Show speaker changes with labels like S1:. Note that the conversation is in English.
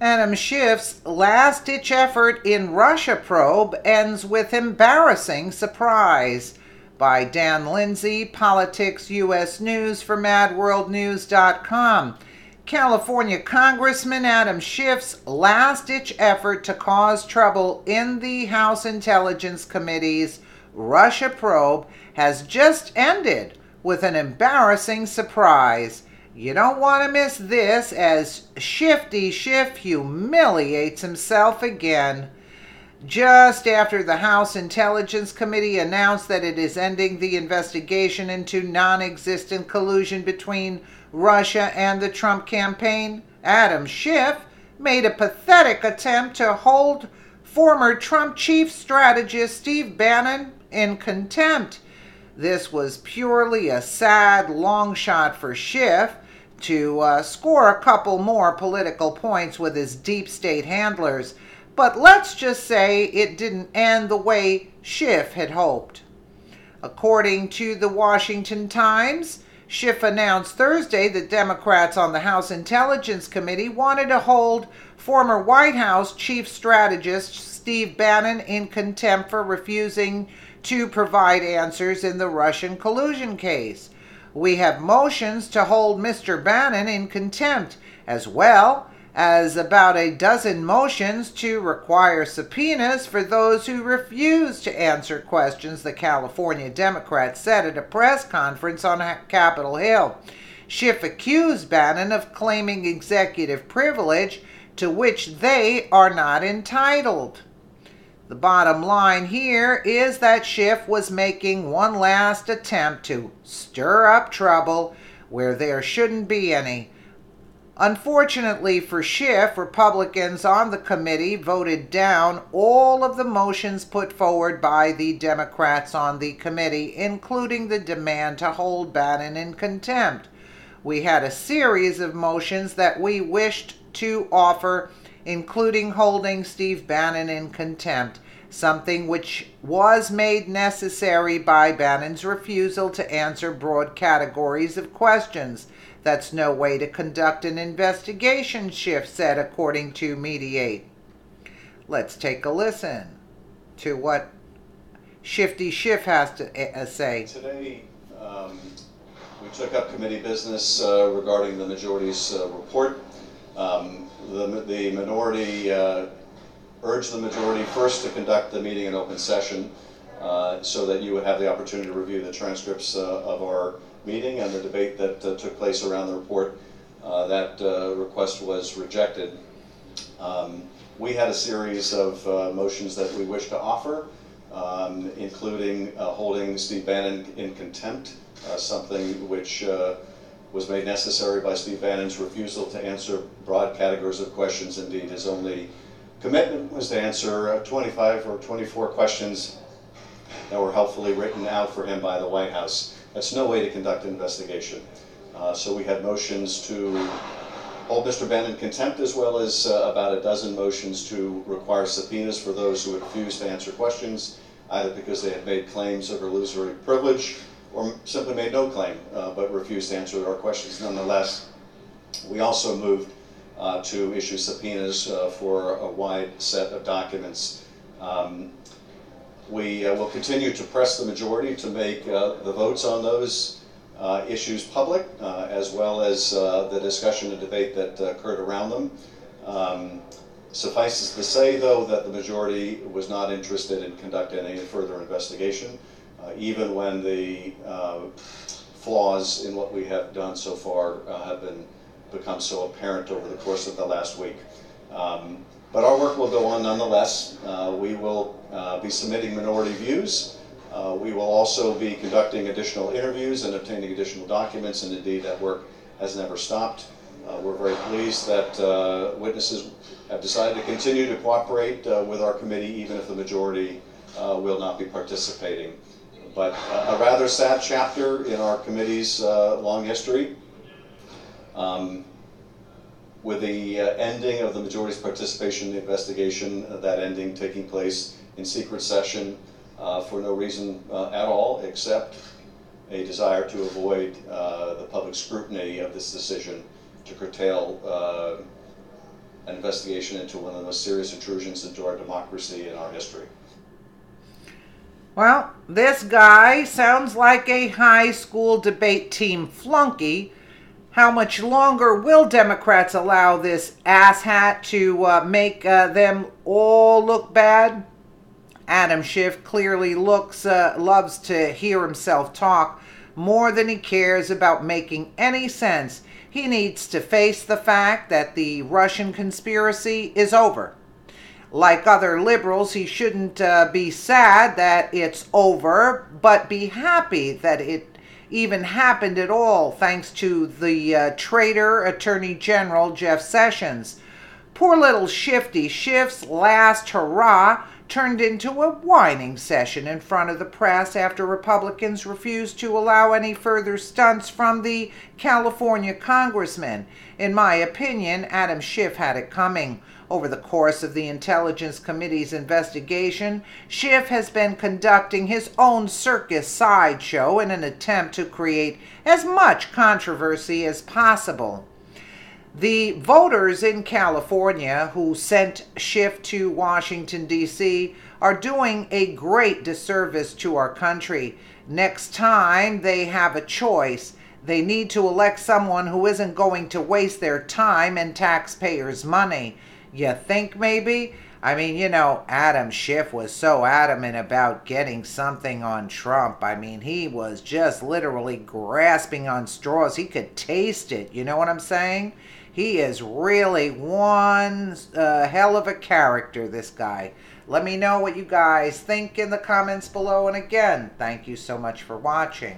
S1: Adam Schiff's last-ditch effort in Russia probe ends with embarrassing surprise. By Dan Lindsay, Politics U.S. News for MadWorldNews.com. California Congressman Adam Schiff's last-ditch effort to cause trouble in the House Intelligence Committee's Russia probe has just ended with an embarrassing surprise. You don't want to miss this as Shifty Schiff humiliates himself again. Just after the House Intelligence Committee announced that it is ending the investigation into non-existent collusion between Russia and the Trump campaign, Adam Schiff made a pathetic attempt to hold former Trump chief strategist Steve Bannon in contempt. This was purely a sad long shot for Schiff to score a couple more political points with his deep state handlers, but let's just say it didn't end the way Schiff had hoped. According to the Washington Times, Schiff announced Thursday that Democrats on the House Intelligence Committee wanted to hold former White House chief strategist Steve Bannon in contempt for refusing to provide answers in the Russian collusion case. We have motions to hold Mr. Bannon in contempt, as well as about a dozen motions to require subpoenas for those who refuse to answer questions, the California Democrats said at a press conference on Capitol Hill. Schiff accused Bannon of claiming executive privilege to which they are not entitled. The bottom line here is that Schiff was making one last attempt to stir up trouble where there shouldn't be any. Unfortunately for Schiff, Republicans on the committee voted down all of the motions put forward by the Democrats on the committee, including the demand to hold Bannon in contempt. We had a series of motions that we wished to offer, including holding Steve Bannon in contempt, something which was made necessary by Bannon's refusal to answer broad categories of questions. That's no way to conduct an investigation, Schiff said, according to Mediate. Let's take a listen to what Shifty Schiff has to say.
S2: Today, we took up committee business regarding the majority's report. The minority urged the majority first to conduct the meeting in open session so that you would have the opportunity to review the transcripts of our meeting and the debate that took place around the report. That request was rejected. We had a series of motions that we wish to offer, including holding Steve Bannon in contempt, something which was made necessary by Steve Bannon's refusal to answer broad categories of questions. Indeed, his only commitment was to answer 25 or 24 questions that were helpfully written out for him by the White House. That's no way to conduct an investigation. So we had motions to hold Mr. Bannon in contempt, as well as about a dozen motions to require subpoenas for those who refused to answer questions, either because they had made claims of illusory privilege or simply made no claim but refused to answer our questions nonetheless. We also moved to issue subpoenas for a wide set of documents. We will continue to press the majority to make the votes on those issues public, as well as the discussion and debate that occurred around them. Suffices to say, though, that the majority was not interested in conducting any further investigation, even when the flaws in what we have done so far have become so apparent over the course of the last week. But our work will go on nonetheless. We will be submitting minority views. We will also be conducting additional interviews and obtaining additional documents, and indeed that work has never stopped. We're very pleased that witnesses have decided to continue to cooperate with our committee, even if the majority will not be participating. But a rather sad chapter in our committee's long history. With the ending of the majority's participation in the investigation, that ending taking place in secret session for no reason at all, except a desire to avoid the public scrutiny of this decision to curtail an investigation into one of the most serious intrusions into our democracy in our history.
S1: Well, this guy sounds like a high school debate team flunky. How much longer will Democrats allow this asshat to make them all look bad? Adam Schiff clearly loves to hear himself talk more than he cares about making any sense. He needs to face the fact that the Russian conspiracy is over. Like other liberals, he shouldn't be sad that it's over, but be happy that it even happened at all, thanks to the traitor Attorney General Jeff Sessions. Poor little Shifty Schiff's last hurrah turned into a whining session in front of the press after Republicans refused to allow any further stunts from the California congressman. In my opinion, Adam Schiff had it coming. Over the course of the Intelligence Committee's investigation, Schiff has been conducting his own circus sideshow in an attempt to create as much controversy as possible. The voters in California who sent Schiff to Washington, D.C. are doing a great disservice to our country. Next time they have a choice, they need to elect someone who isn't going to waste their time and taxpayers' money. You think maybe? I mean, Adam Schiff was so adamant about getting something on Trump. I mean, he was just literally grasping on straws. He could taste it. You know what I'm saying? He is really one hell of a character, this guy. Let me know what you guys think in the comments below. And again, thank you so much for watching.